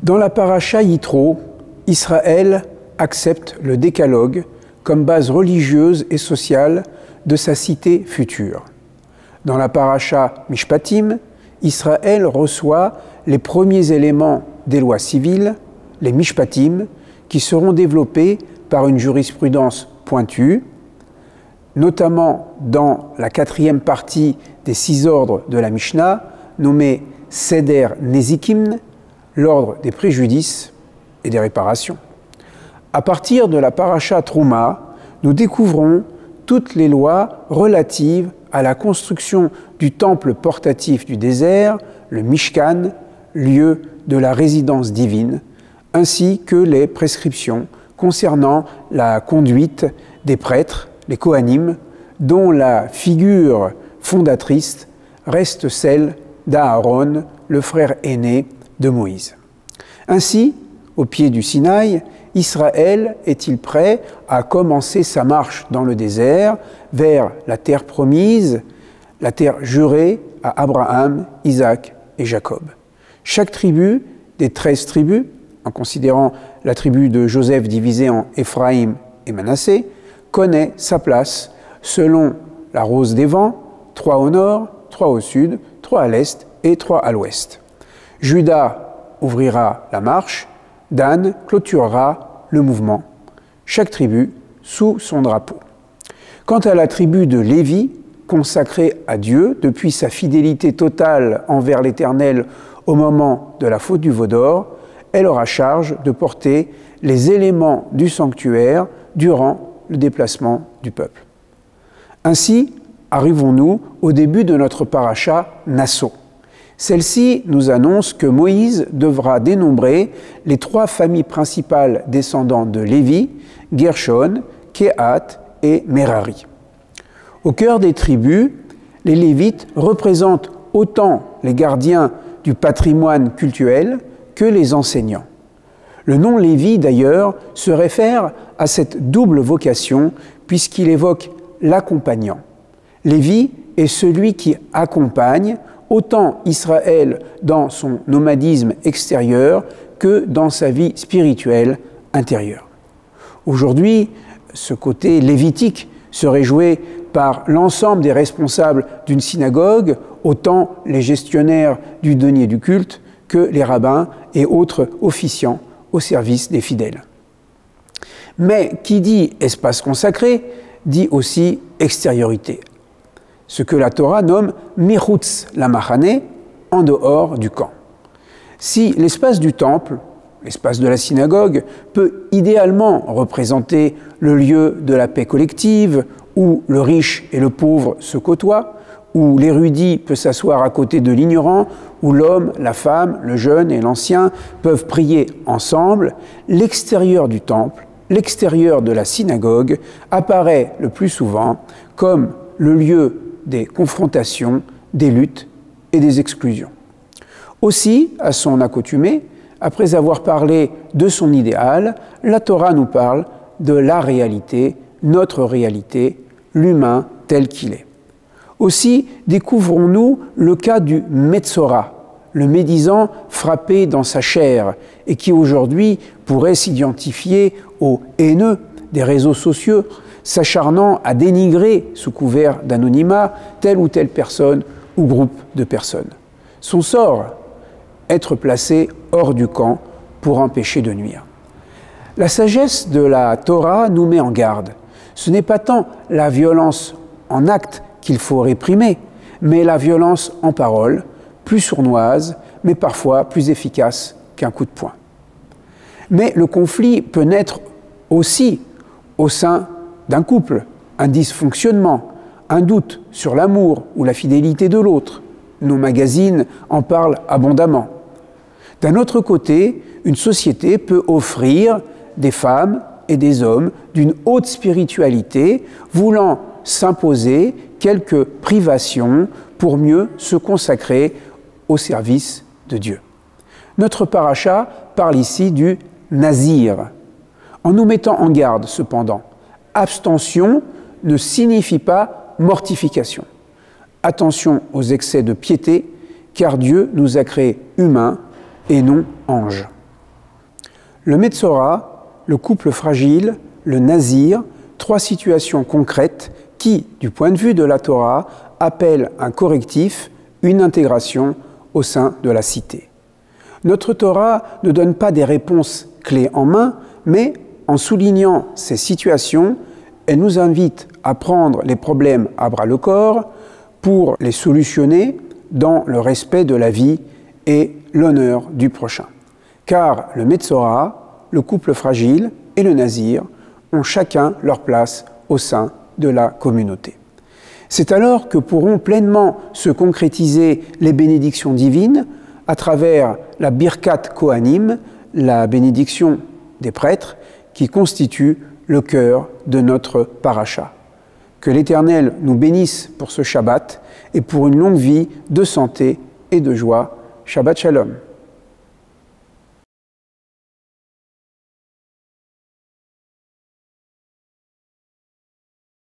Dans la paracha Yitro, Israël accepte le décalogue comme base religieuse et sociale de sa cité future. Dans la paracha Mishpatim, Israël reçoit les premiers éléments des lois civiles, les Mishpatim, qui seront développés par une jurisprudence pointue, notamment dans la 4e partie des 6 ordres de la Mishnah, nommée Seder Nezikim, l'ordre des préjudices et des réparations. À partir de la paracha Trouma, nous découvrons toutes les lois relatives à la construction du temple portatif du désert, le Mishkan, lieu de la résidence divine, ainsi que les prescriptions concernant la conduite des prêtres, les Kohanim, dont la figure fondatrice reste celle d'Aaron, le frère aîné de Moïse. Ainsi, au pied du Sinaï, Israël est-il prêt à commencer sa marche dans le désert vers la terre promise, la terre jurée à Abraham, Isaac et Jacob. Chaque tribu des 13 tribus, en considérant la tribu de Joseph divisée en Éphraïm et Manassé, connaît sa place selon la rose des vents, 3 au nord, 3 au sud, 3 à l'est et 3 à l'ouest. Juda ouvrira la marche, Dan clôturera le mouvement, chaque tribu sous son drapeau. Quant à la tribu de Lévi, consacrée à Dieu depuis sa fidélité totale envers l'Éternel au moment de la faute du veau d'or, elle aura charge de porter les éléments du sanctuaire durant le déplacement du peuple. Ainsi, arrivons-nous au début de notre paracha Nasso. Celle-ci nous annonce que Moïse devra dénombrer les 3 familles principales descendantes de Lévi, Gershon, Kehat et Merari. Au cœur des tribus, les Lévites représentent autant les gardiens du patrimoine cultuel que les enseignants. Le nom Lévi, d'ailleurs, se réfère à cette double vocation puisqu'il évoque l'accompagnant. Lévi est celui qui accompagne autant Israël dans son nomadisme extérieur que dans sa vie spirituelle intérieure. Aujourd'hui, ce côté lévitique serait joué par l'ensemble des responsables d'une synagogue, autant les gestionnaires du denier du culte que les rabbins et autres officiants au service des fidèles. Mais qui dit espace consacré, dit aussi extériorité. Ce que la Torah nomme Michutz Lamachane, en dehors du camp. Si l'espace du temple, l'espace de la synagogue, peut idéalement représenter le lieu de la paix collective, où le riche et le pauvre se côtoient, où l'érudit peut s'asseoir à côté de l'ignorant, où l'homme, la femme, le jeune et l'ancien peuvent prier ensemble, l'extérieur du temple, l'extérieur de la synagogue apparaît le plus souvent comme le lieu des confrontations, des luttes et des exclusions. Aussi, à son accoutumée, après avoir parlé de son idéal, la Torah nous parle de la réalité, notre réalité, l'humain tel qu'il est. Aussi, découvrons-nous le cas du Metzora, le médisant frappé dans sa chair et qui aujourd'hui pourrait s'identifier aux haineux des réseaux sociaux, s'acharnant à dénigrer sous couvert d'anonymat telle ou telle personne ou groupe de personnes. Son sort, être placé hors du camp pour empêcher de nuire. La sagesse de la Torah nous met en garde. Ce n'est pas tant la violence en acte qu'il faut réprimer, mais la violence en parole, plus sournoise, mais parfois plus efficace qu'un coup de poing. Mais le conflit peut naître aussi au sein d'un couple, un dysfonctionnement, un doute sur l'amour ou la fidélité de l'autre. Nos magazines en parlent abondamment. D'un autre côté, une société peut offrir des femmes et des hommes d'une haute spiritualité voulant s'imposer quelques privations pour mieux se consacrer au service de Dieu. Notre paracha parle ici du nazir, en nous mettant en garde cependant. Abstention ne signifie pas mortification. Attention aux excès de piété, car Dieu nous a créés humains et non anges. Le Metzora, le couple fragile, le nazir, trois situations concrètes qui, du point de vue de la Torah, appellent un correctif, une intégration au sein de la cité. Notre Torah ne donne pas des réponses clés en main, mais en soulignant ces situations, elle nous invite à prendre les problèmes à bras-le-corps pour les solutionner dans le respect de la vie et l'honneur du prochain. Car le Metzora, le couple fragile et le nazir ont chacun leur place au sein de la communauté. C'est alors que pourront pleinement se concrétiser les bénédictions divines à travers la Birkat Kohanim, la bénédiction des prêtres, qui constitue le cœur de notre paracha. Que l'Éternel nous bénisse pour ce Shabbat et pour une longue vie de santé et de joie. Shabbat Shalom.